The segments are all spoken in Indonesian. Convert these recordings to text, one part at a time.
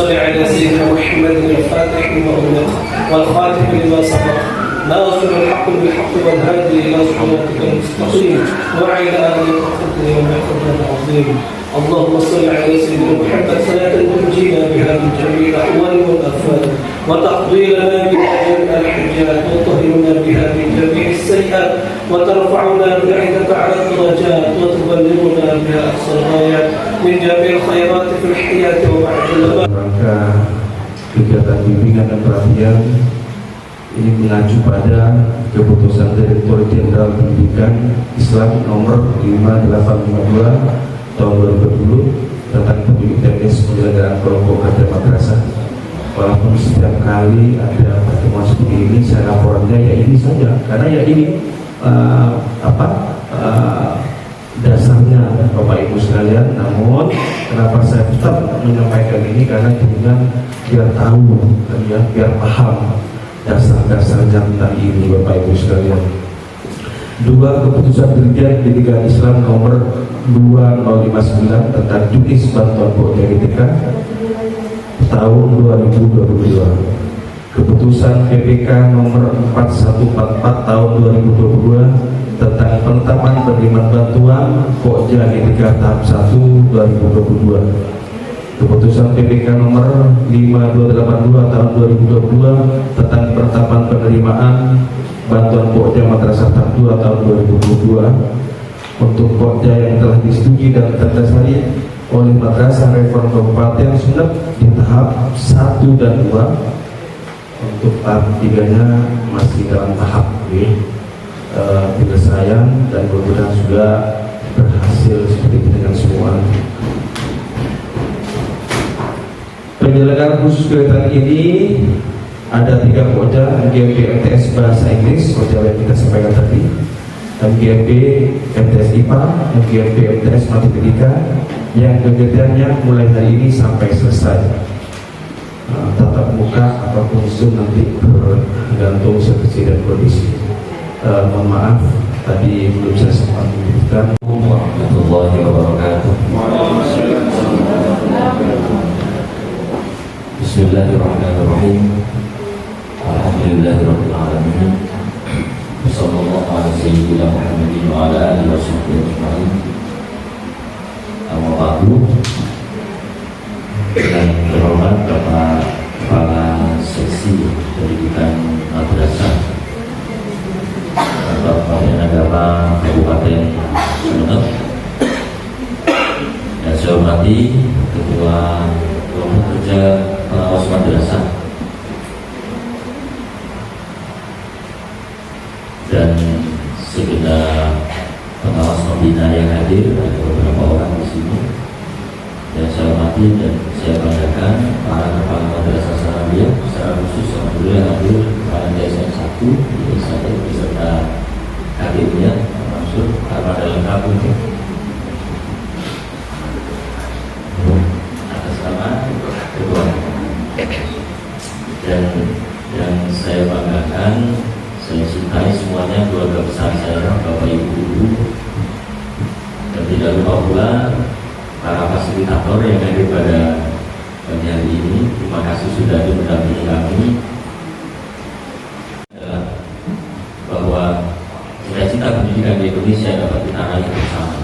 صل على سيدنا محمد الفاتح لما أغلق والخاتم لما سبق ناصر الحق بالحق والهادي إلى صراطك المستقيم وعلى آله وصحبه ومن والاه العظيم. اللهم صل على سيدنا محمد صلاة تنجينا بها من جميع الأحوال والآفات وتقضي لنا بها جميع الحاجات وتطهرنا بها من جميع السيئات وترفعنا بها عندك على الدرجات وتبلغنا بها أقصى الغايات من جميع الخيرات في الحياة وبعد الممات. Rangka kegiatan bimbingan dan pelatihan ini mengacu pada keputusan Direktur Jenderal Pendidikan Islam nomor 5852 tahun 2020 tentang petunjuk teknis penyelenggaraan kelompok kerja madrasah. Walaupun setiap kali ada pertemuan seperti ini saya laporannya ya ini saja, karena ya ini dasarnya Bapak Ibu sekalian. Namun kenapa saya tetap menyampaikan ini, karena dengan biar tahu ya, biar paham dasar-dasarnya tentang ini Bapak Ibu sekalian. 2. Keputusan Dirjen Pendidikan Islam nomor 2059 tentang juknis bantuan pokja GTK tahun 2022. Keputusan PPK nomor 4144 tahun 2022 tentang penetapan penerimaan bantuan pokja GTK tahap 1 2022. Keputusan PPK nomor 5282 tahun 2022 tentang penetapan penerimaan bantuan pokja madrasah tahap 2 tahun 2022 untuk pokja yang telah disetujui dan terdasari oleh Madrasah Reform Kabupaten Sumeneb di tahap 1 dan 2. Untuk tahap 3-nya masih dalam tahap penyelesaian dan mudah-mudahan sudah berhasil seperti itu dengan semua. Penyelenggaraan khusus kegiatan ini ada 3 pokja: MGMP MTS Bahasa Inggris, pokja yang kita sampaikan tadi, MGMP MTS IPA, MGMP MTS Matematika, yang kegiatannya mulai hari ini sampai selesai. Tatap muka ataupun Zoom nanti tergantung situasi dan kondisi. Mohon maaf tadi belum saya sempat menyebutkan. Warahmatullahi wabarakatuh. Bismillahirrahmanirrahim. Alhamdulillahirabbil alamin. Wassallallahu ala sayyidina Muhammadin wa ala alihi washabbihi ajma'in. Amma ba'du. Dengan terhormat Bapak Kepala Seksi Pendidikan Madrasah Bapak Agama Kabupaten Sumeneb, yang saya hormati Ketua Kelompok Kerja Pengawas Madrasah dan segenap pengawas pembina yang hadir, ada beberapa orang di sini yang saya hormati dan saya banggakan para kepala madrasah sanawiyah, secara khusus alhamdulillah hadir kepala DSM 1 ini saya beserta kadetnya termasuk armada lengkap untuk atas nama ketua. Dan yang saya banggakan, saya cintai semuanya keluarga besar saya, Bapak Ibu Guru, dan tidak lupa pula para fasilitator yang hadir pada pagi hari ini. Terima kasih sudah mendampingi kami. Bahwa cita-cita pendidikan di Indonesia dapat kita raih bersama.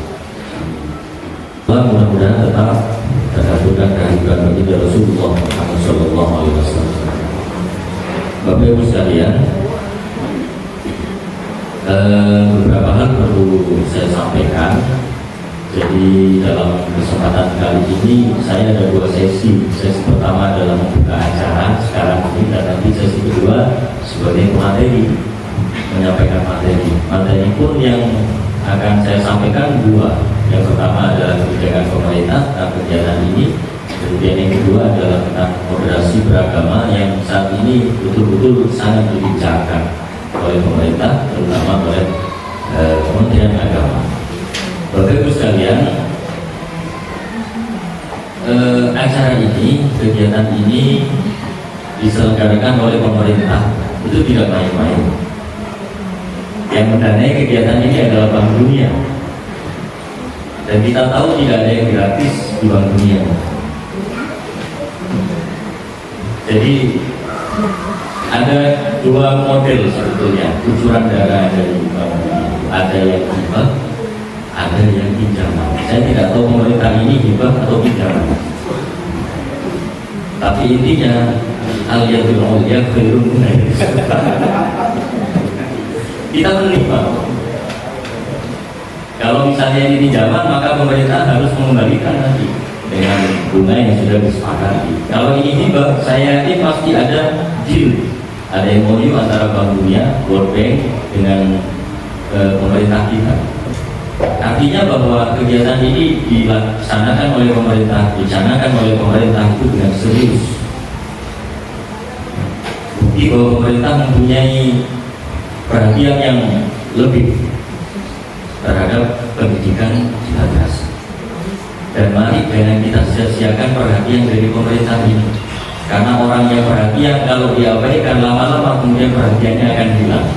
Mudah-mudahan tetap terkabulkan kehadiran baginda Rasulullah Muhammad SAW. Bapak Ibu sekalian, beberapa hal perlu saya sampaikan. Jadi dalam kesempatan kali ini saya ada 2 sesi. Sesi pertama adalah membuka acara sekarang ini, dan nanti sesi kedua sebagai materi, menyampaikan materi. Materi pun yang akan saya sampaikan 2. Yang pertama adalah kebijakan pemerintah tentang kegiatan ini. Kemudian yang kedua adalah tentang moderasi beragama yang saat ini betul-betul sangat dibicarakan oleh pemerintah, terutama oleh Kementerian Agama. Bapak Ibu sekalian, acara ini, kegiatan ini diselenggarakan oleh pemerintah, itu tidak main-main. Yang mendanai kegiatan ini adalah Bank Dunia, dan kita tahu tidak ada yang gratis di Bank Dunia. Jadi ada dua model sebetulnya kucuran darah dari Bank Dunia. Ada yang hibah, ada yang pinjaman. Saya tidak tahu pemerintah ini hibah atau pinjaman. Tapi intinya al-yadul ulya khairun min al-yadis sufla. Kita menerima. Kalau misalnya ini pinjaman, maka pemerintah harus mengembalikan nanti dengan bunga yang sudah disepakati. Kalau ini hibah, saya yakin pasti ada deal, ada MOU antara Bank Dunia, World Bank dengan pemerintah kita. Artinya bahwa kegiatan ini dilaksanakan oleh pemerintah, dicanangkan oleh pemerintah itu dengan serius. Bukti bahwa pemerintah mempunyai perhatian yang lebih terhadap pendidikan madrasah. Dan mari jangan kita sia-siakan perhatian dari pemerintah ini. Karena orang yang perhatian kalau diabaikan lama-lama kemudian perhatiannya akan hilang.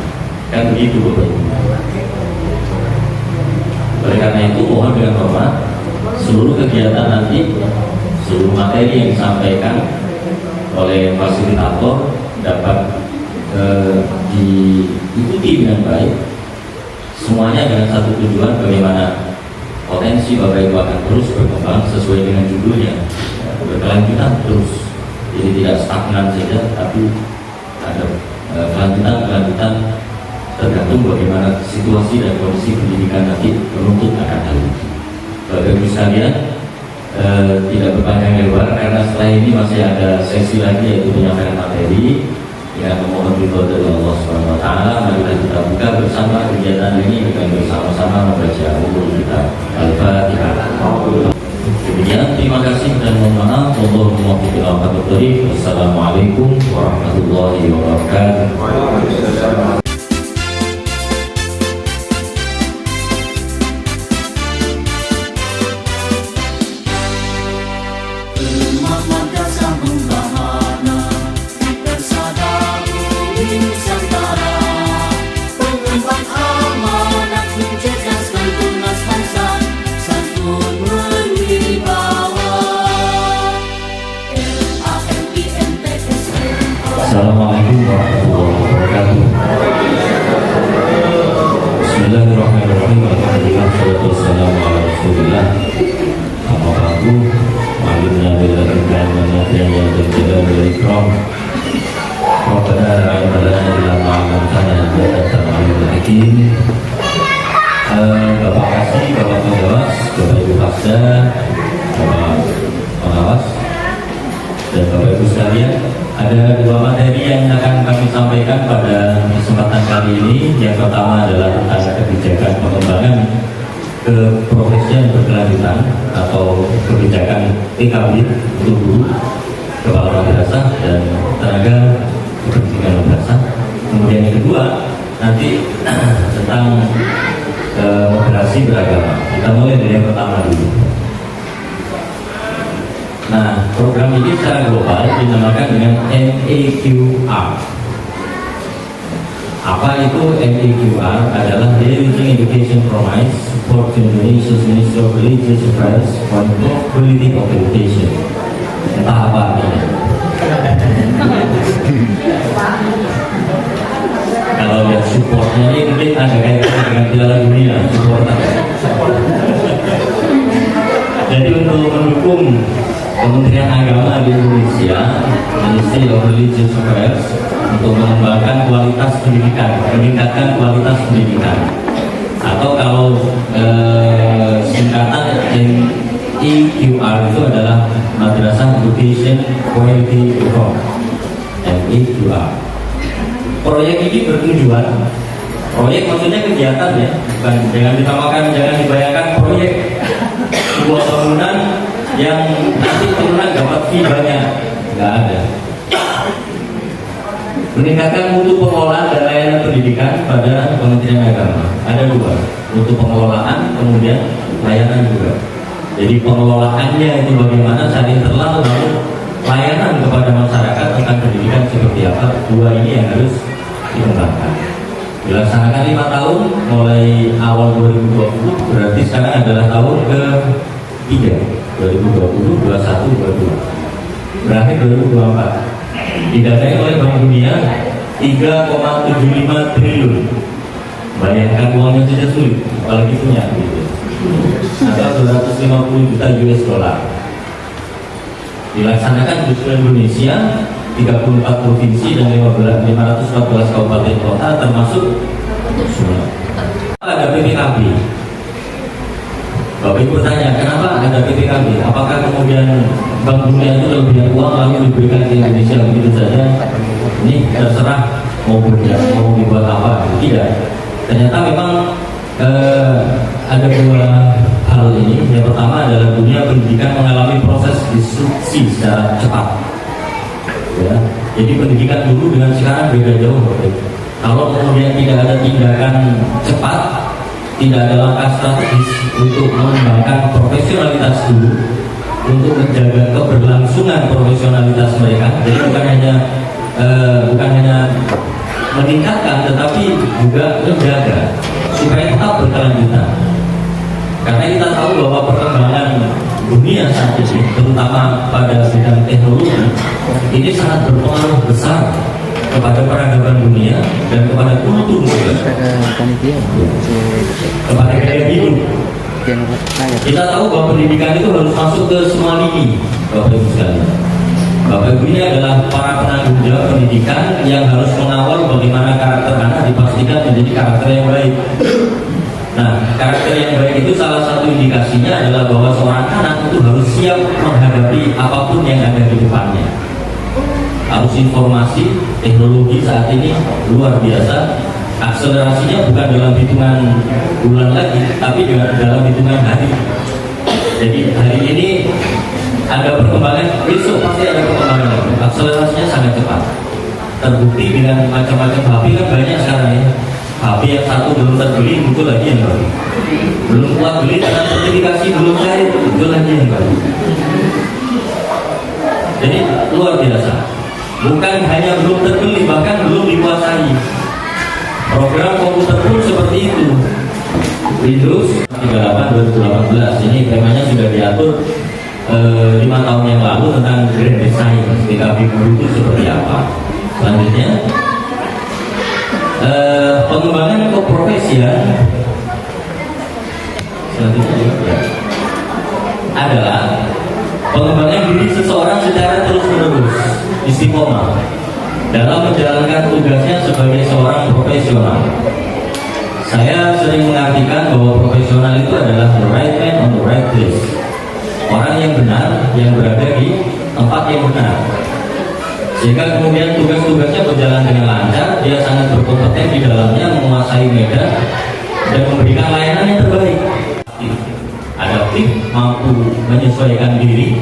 Kan begitu Bapak. Oleh karena itu mohon dengan hormat seluruh kegiatan nanti, seluruh materi yang disampaikan oleh fasilitator dapat diikuti dengan baik. Semuanya dengan satu tujuan, bagaimana potensi Bapak Ibu akan terus berkembang sesuai dengan judulnya, berkelanjutan terus. Jadi tidak stagnan saja, tapi ada kelanjutan tergantung bagaimana situasi dan kondisi pendidikan nanti menuntut akan hal ini. Bapak Ibu sekalian, tidak berpanjang lebar karena setelah ini masih ada sesi lagi yaitu penyampaian materi. Dengan memohon ridho dari Allah Subhanahu wa taala, marilah kita buka bersama kegiatan ini dengan bersama-sama membaca buku kita Al-Fatihah. Demikian, terima kasih dan mohon maaf. Wassalamualaikum warahmatullahi wabarakatuh. Assalamualaikum warahmatullahi wabarakatuh. Bismillahirrahmanirrahim. Alhamdulillah, salatu wassalamu ala rasulillah. Amma ba'du, ma'alimna billahi ta'ala ya dzal jalali wal ikram. Rabbana la ilma lana illa ma 'allamtana innaka antal alimul hakim. Bapak Kasih, Bapak Pengawas, Bapak Ibu Hafsa, Bapak Pengawas, dan Bapak Ibu sekalian, ada dua materi yang akan kami sampaikan pada kesempatan kali ini. Yang pertama adalah tentang kebijakan pengembangan keprofesian berkelanjutan atau kebijakan TKB untuk guru, kepala madrasah dan tenaga pendidikan madrasah. Kemudian yang kedua nanti tentang moderasi beragama. Kita mulai dari yang pertama dulu. Nah, program ini secara global dinamakan dengan MAQR. Apa itu MAQR? Adalah Religious Education Promise for Indonesia's Ministry of Religious Affairs on Quality of Education. Entah apa artinya. Kalau lihat supportnya ini mungkin ada kaitannya dengan Piala Dunia, supporter. Jadi untuk mendukung Kementerian Agama di Indonesia, Ministry of Religious Affairs, untuk mengembangkan kualitas pendidikan, meningkatkan kualitas pendidikan, atau kalau singkatan MEQR itu adalah Madrasah Education Quality Reform, MEQR. Proyek ini bertujuan, proyek maksudnya kegiatan ya, bukan, jangan ditamakan, jangan dibayangkan proyek sebuah bangunan yang nanti turunan dapat fee-nya, nggak ada. Meningkatkan mutu pengelolaan dan layanan pendidikan pada Kementerian Agama. Ada dua, mutu pengelolaan kemudian layanan juga. Jadi pengelolaannya itu bagaimana saat internal, lalu layanan kepada masyarakat tentang pendidikan seperti apa. Dua ini yang harus dikembangkan. Dilaksanakan 5 tahun mulai awal 2020, berarti sekarang adalah tahun ke-3, 2020, 21, 22. berakhir 2024. Didanai oleh Bank Dunia 3,75 triliun. Bayangkan uangnya saja sulit, apalagi punya gitu. Atau 250 juta US dollar. Dilaksanakan di seluruh Indonesia, 34 provinsi dan 514 kabupaten kota termasuk Sumatera. Ada PPKB. Bapak Ibu bertanya, kenapa ada PPKB? Apakah kemudian Bank Dunia itu lebih banyak uang lalu diberikan ke Indonesia begitu saja? Ini terserah mau dibuat apa? Tidak. Ternyata memang ada dua hal ini. Yang pertama adalah dunia pendidikan mengalami proses disrupsi secara cepat. Ya. Jadi pendidikan dulu dengan sekarang beda jauh. Kalau kemudian tidak ada tindakan cepat, tidak ada langkah strategis untuk mengembangkan profesionalitas dulu, untuk menjaga keberlangsungan profesionalitas mereka. Jadi bukan hanya meningkatkan, tetapi juga menjaga supaya tetap berkelanjutan. Karena kita tahu bahwa perkembangan dunia saat ini, terutama pada bidang teknologi, ini sangat berpengaruh besar kepada peradaban dunia dan kepada kultur juga, kepada gaya hidup. Kita tahu bahwa pendidikan itu harus masuk ke semua lini, Bapak Ibu sekalian. Bapak Ibu ini adalah para penanggung jawab pendidikan yang harus mengawal bagaimana karakter anak dipastikan menjadi karakter yang baik. Nah, karakter yang baik itu salah satu indikasinya adalah bahwa seorang anak itu harus siap menghadapi apapun yang ada di depannya. Arus informasi, teknologi saat ini luar biasa. Akselerasinya bukan dalam hitungan bulan lagi, tapi juga dalam hitungan hari. Jadi hari ini ada perkembangan, besok pasti ada perkembangan lagi. Akselerasinya sangat cepat. Terbukti dengan macam-macam HP kan banyak sekarang ya. HP yang satu belum terbeli, muncul lagi yang baru. Belum kuat beli karena sertifikasi belum cair, muncul lagi yang baru. Jadi luar biasa. Bukan hanya belum terbeli, bahkan belum dikuasai. Program komputer pun seperti itu. Windows 38 2018 ini temanya sudah diatur 5 tahun yang lalu tentang grand design PKB guru itu seperti apa. Selanjutnya pengembangan keprofesian selanjutnya ya, adalah pengembangan diri seseorang secara terus-menerus, istiqomah dalam menjalankan tugasnya sebagai seorang profesional. Saya sering mengartikan bahwa profesional itu adalah the right man on the right place, orang yang benar yang berada di tempat yang benar, sehingga kemudian tugas-tugasnya berjalan dengan lancar. Dia sangat berkompeten di dalamnya, menguasai medan dan memberikan layanan yang terbaik. Adaptif, mampu menyesuaikan diri,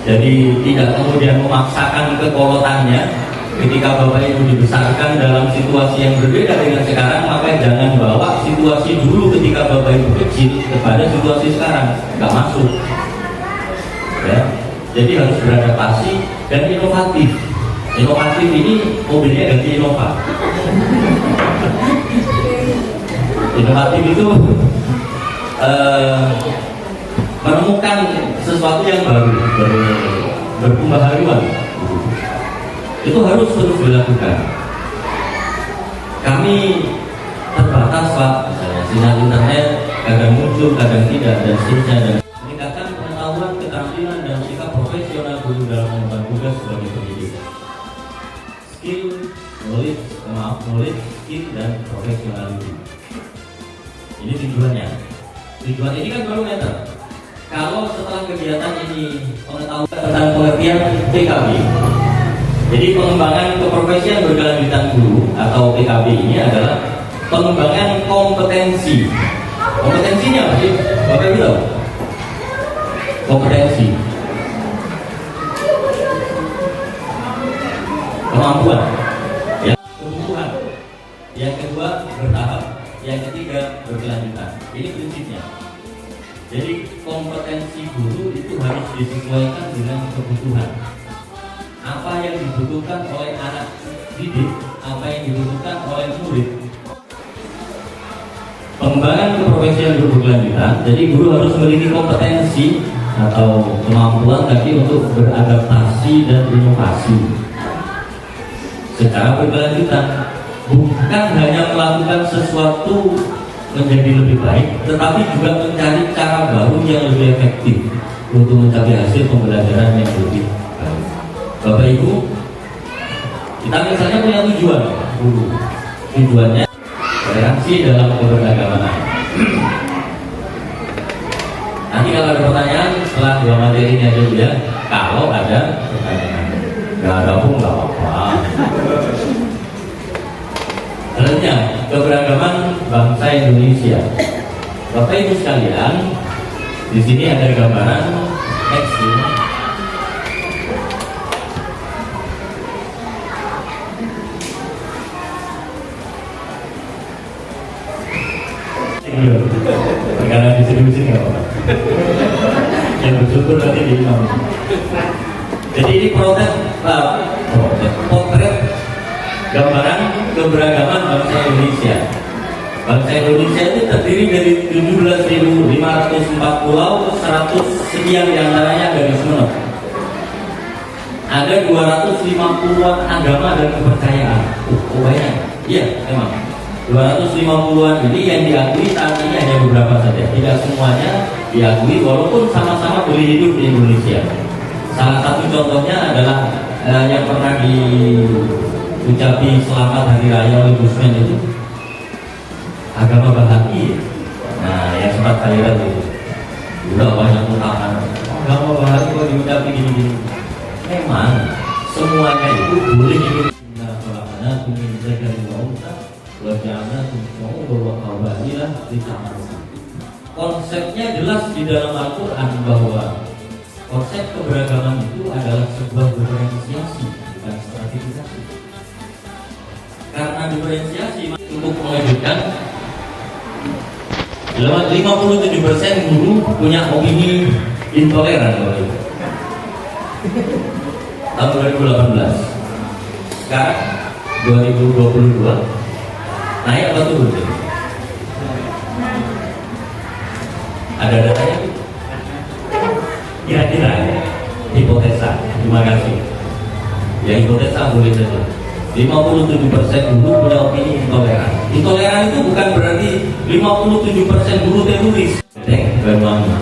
jadi tidak kemudian memaksakan kekolotannya. Ketika Bapak Ibu dibesarkan dalam situasi yang berbeda dengan sekarang, maka jangan bawa situasi dulu ketika Bapak Ibu kecil kepada situasi sekarang, nggak masuk. Ya, jadi harus beradaptasi dan inovatif. Inovatif ini mobilnya ganti Innova. Inovatif itu menemukan sesuatu yang baru, berpembaharuan. Itu harus terus dilakukan. Kami terbatas Pak, misalnya sinyal internet kadang muncul, kadang tidak, dan seterusnya. Dan meningkatkan pengetahuan, keterampilan, dan sikap profesional guru dalam mengemban tugas sebagai pendidik. Knowledge, skill, dan profesionality. Ini tujuannya. Tujuan ini kan barometer. Kalau setelah kegiatan ini pengetahuan tentang pengertian PKB, jadi pengembangan keprofesian berkelanjutan guru atau PKB ini adalah pengembangan kompetensi. Kompetensinya apa sih? Bapak Ibu tahu? Kompetensi, kemampuan, ya, kebutuhan. Yang kedua bertahap, yang ketiga berkelanjutan. Ini prinsipnya. Jadi kompetensi guru itu harus disesuaikan dengan kebutuhan. Apa yang dibutuhkan oleh anak didik, apa yang dibutuhkan oleh murid. Pengembangan keprofesian guru berkelanjutan, jadi guru harus memiliki kompetensi atau kemampuan tadi untuk beradaptasi dan inovasi secara berkelanjutan, bukan hanya melakukan sesuatu menjadi lebih baik, tetapi juga mencari cara baru yang lebih efektif untuk mencapai hasil pembelajaran yang lebih baik. Bapak Ibu, kita misalnya punya tujuan, tujuannya toleransi dalam keberagaman. Nanti kalau ada pertanyaan setelah 2 materi ini aja ya, kalau ada pertanyaan, nggak ada pun nggak apa-apa. Selanjutnya, keberagaman bangsa Indonesia. Bapak Ibu sekalian, di sini ada gambaran next ini. Perkara disini nggak apa-apa. Yang bersyukur nanti di imam. Jadi ini potret gambaran keberagaman bangsa Indonesia. Bangsa Indonesia itu terdiri dari 17.504 pulau, 100 sekian diantaranya dari Sumeneb. Ada 250-an agama dan kepercayaan. Banyak. Iya, memang. 250-an ini yang diakui saat ini hanya beberapa saja. Tidak semuanya diakui, walaupun sama-sama boleh hidup di Indonesia. Salah satu contohnya adalah yang pernah diucapi selamat hari raya oleh Gusmen itu agama Baha'i. Nah, yang sempat viral itu udah banyak utapan agama Baha'i kok diucapi gini-gini. Memang semuanya itu boleh hidup. Konsepnya jelas di dalam Al-Quran bahwa konsep keberagaman itu adalah sebuah diferensiasi, bukan stratifikasi. Karena diferensiasi untuk mengejutkan 57% guru punya opini intoleran tahun 2018. Sekarang 2022 naik apa turun? Ada datanya? Kira-kira hipotesa. Terima kasih. Ya hipotesa boleh saja. 57% guru punya opini intoleran. Intoleran itu bukan berarti 57% guru teroris.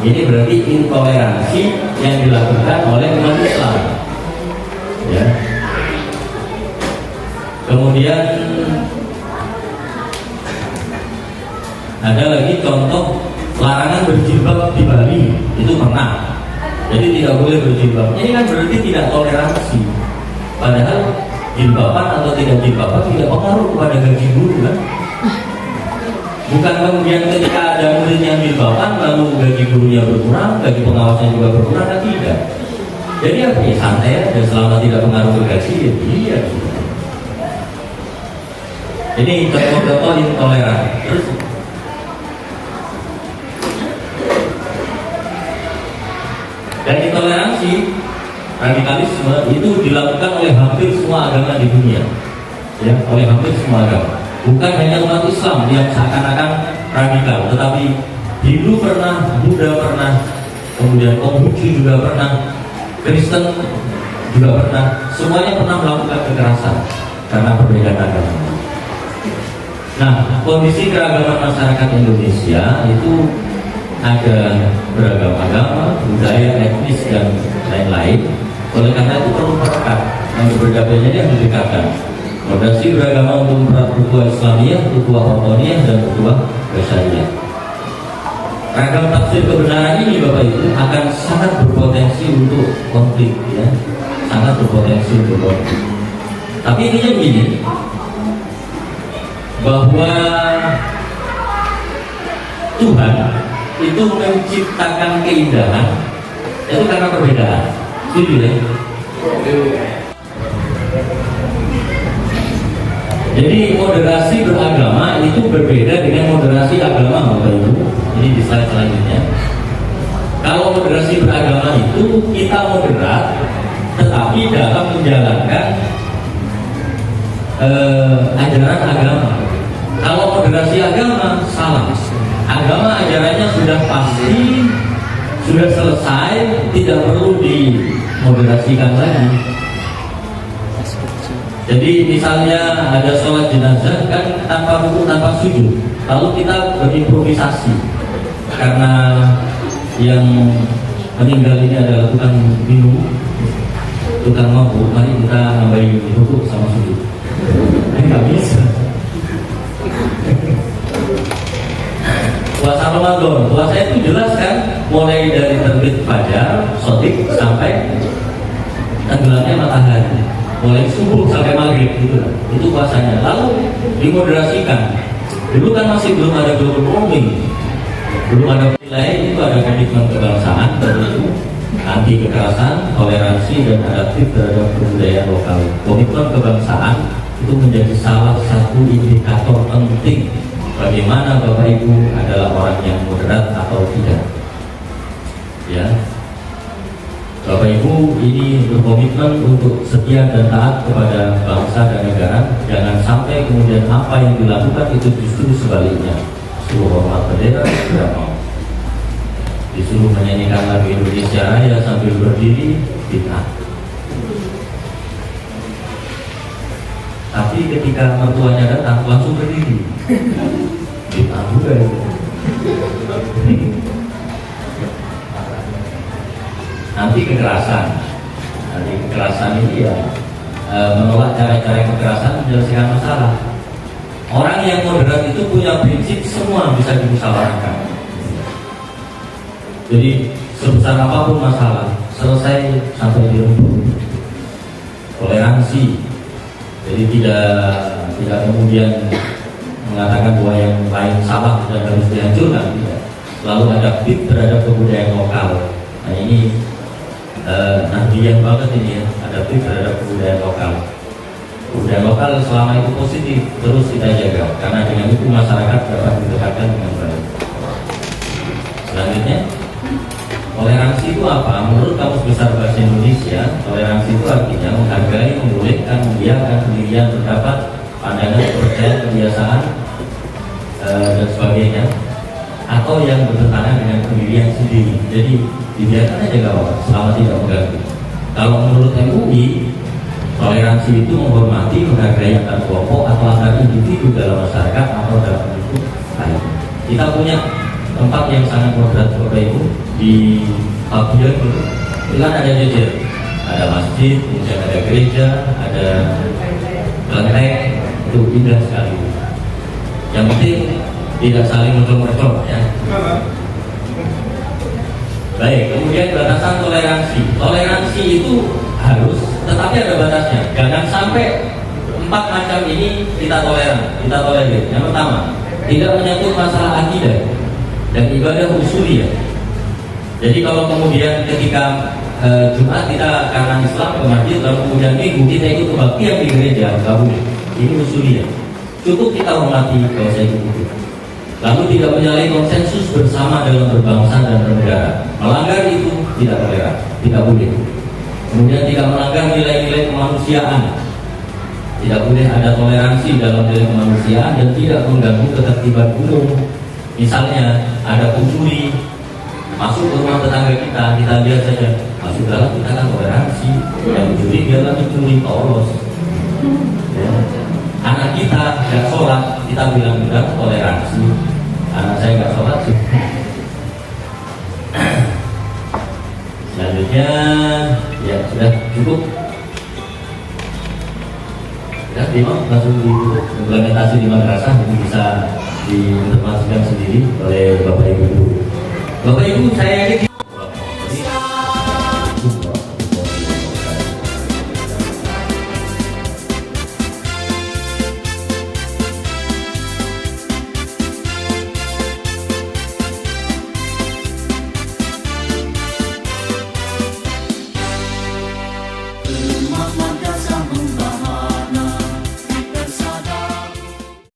Ini berarti intoleransi yang dilakukan oleh umat Islam. Ya. Kemudian ada lagi contoh larangan berjilbab di Bali, itu pernah. Jadi tidak boleh berjilbab. Ini kan berarti tidak toleransi. Padahal jilbaban atau tidak jilbaban tidak pengaruh kepada gaji guru kan? Bukan kemudian ketika ada murid yang jilbaban lalu gaji gurunya berkurang, gaji pengawasnya juga berkurang, kan tidak. Jadi apa ya, santai aja selama tidak pengaruh ke gaji ya dia. Ini contoh-contoh intoleran. Terus dan intoleransi, radikalisme itu dilakukan oleh hampir semua agama di dunia, ya, oleh hampir semua agama. Bukan hanya umat Islam yang seakan-akan radikal, tetapi Hindu pernah, Buddha pernah, kemudian Konghucu juga pernah, Kristen juga pernah. Semuanya pernah melakukan kekerasan karena perbedaan agama. Nah, kondisi keragaman masyarakat Indonesia itu ada beragam agama, budaya, etnis, dan lain-lain. Oleh karena itu perlu perekat, yang berbeda-bedanya yang didekatkan. Fondasi beragama untuk ukhuwah Islamiyah, ukhuwah Wataniyah, dan ukhuwah Basyariyah. Ragam tafsir kebenaran ini Bapak Ibu akan sangat berpotensi untuk konflik, ya, sangat berpotensi untuk konflik. Tapi intinya begini, bahwa Tuhan itu menciptakan keindahan itu karena perbedaan. Setuju ya? Jadi moderasi beragama itu berbeda dengan moderasi agama, Bapak Ibu. Ini di slide selanjutnya. Kalau moderasi beragama itu kita moderat, tetapi dalam menjalankan ajaran agama. Kalau moderasi agama salah. Agama ajarannya sudah pasti, sudah selesai, tidak perlu dimoderasikan lagi. Jadi misalnya ada sholat jenazah kan tanpa rukuk, tanpa sujud, lalu kita berimprovisasi karena yang meninggal ini adalah tukang minum, tukang mabuk, mari kita nambahin rukuk sama sujud. Ini nggak bisa. Puasa Ramadan, puasa itu jelas kan, mulai dari terbit fajar, sotik sampai tenggelamnya matahari, mulai subuh sampai maghrib gitu, itu puasanya. Lalu dimoderasikan. Dulu kan masih belum ada global warming, belum ada nilai, itu ada komitmen kebangsaan, itu anti kekerasan, toleransi dan adaptif terhadap kebudayaan lokal. Komitmen kebangsaan itu menjadi salah satu indikator penting bagaimana Bapak Ibu adalah orang yang moderat atau tidak. Ya, Bapak Ibu ini berkomitmen untuk setia dan taat kepada bangsa dan negara. Jangan sampai kemudian apa yang dilakukan itu justru sebaliknya. Suruh hormat bendera tidak mau, disuruh menyanyikan lagu Indonesia Raya sambil berdiri bid'ah. Tapi ketika mertuanya datang langsung berdiri, bid'ah juga itu. Nanti kekerasan ini ya menolak cara-cara kekerasan menyelesaikan masalah. Orang yang moderat itu punya prinsip semua bisa dimusyawarahkan. Jadi sebesar apapun masalah selesai sampai dirembuk. Toleransi, jadi tidak kemudian mengatakan bahwa yang lain salah dan harus dihancurkan, tidak. Lalu adaptif terhadap kebudayaan lokal. Nah ini nahdiyan banget ini ya, adaptif terhadap kebudayaan lokal. Kebudayaan lokal selama itu positif terus kita jaga, karena dengan itu masyarakat dapat didekatkan dengan baik. Selanjutnya, toleransi itu apa? Menurut Kamus Besar Bahasa Indonesia, toleransi itu artinya menghargai, membolehkan, membiarkan pendirian pendapat, pandangan, kepercayaan, kebiasaan dan sebagainya, atau yang bertentangan dengan pendirian sendiri. Jadi dibiarkan aja gak apa-apa, selama tidak mengganggu. Kalau menurut MUI, toleransi itu menghormati, menghargai antar kelompok atau antar individu dalam masyarakat atau dalam bentuk lain. Kita punya tempat yang sangat moderat Bapak Ibu di Pabian itu kan ada jejer, ada masjid, kemudian ada gereja, ada kelenteng, itu indah sekali. Yang penting tidak saling mercon-mercon ya. Baik, kemudian batasan toleransi. Toleransi itu harus, tetapi ada batasnya. Jangan sampai 4 macam ini kita tolerir. Yang pertama, tidak menyangkut masalah akidah dan ibadah usuliyah. Jadi kalau kemudian ketika Jumat kita karena Islam ke masjid, lalu kemudian Minggu kita ikut kebaktian di gereja, nggak boleh. Ini usuliyah. Cukup kita hormati kalau saya ikut. Lalu tidak menyalahi konsensus bersama dalam berbangsa dan bernegara. Melanggar itu tidak toleran, tidak boleh. Kemudian tidak melanggar nilai-nilai kemanusiaan. Tidak boleh ada toleransi dalam nilai kemanusiaan dan tidak mengganggu ketertiban umum. Misalnya ada pencuri masuk ke rumah tetangga kita lihat saja, masuk dalam kita kan toleransi. Yang mencuri biarlah mencuri, polos. Ya. Anak kita nggak sholat, kita bilang toleransi. Anak saya nggak sholat sih. Selanjutnya, ya sudah cukup. Ya, langsung diimplementasi di madrasah, jadi bisa diinformasikan sendiri oleh Bapak Ibu. Bapak Ibu, saya yakin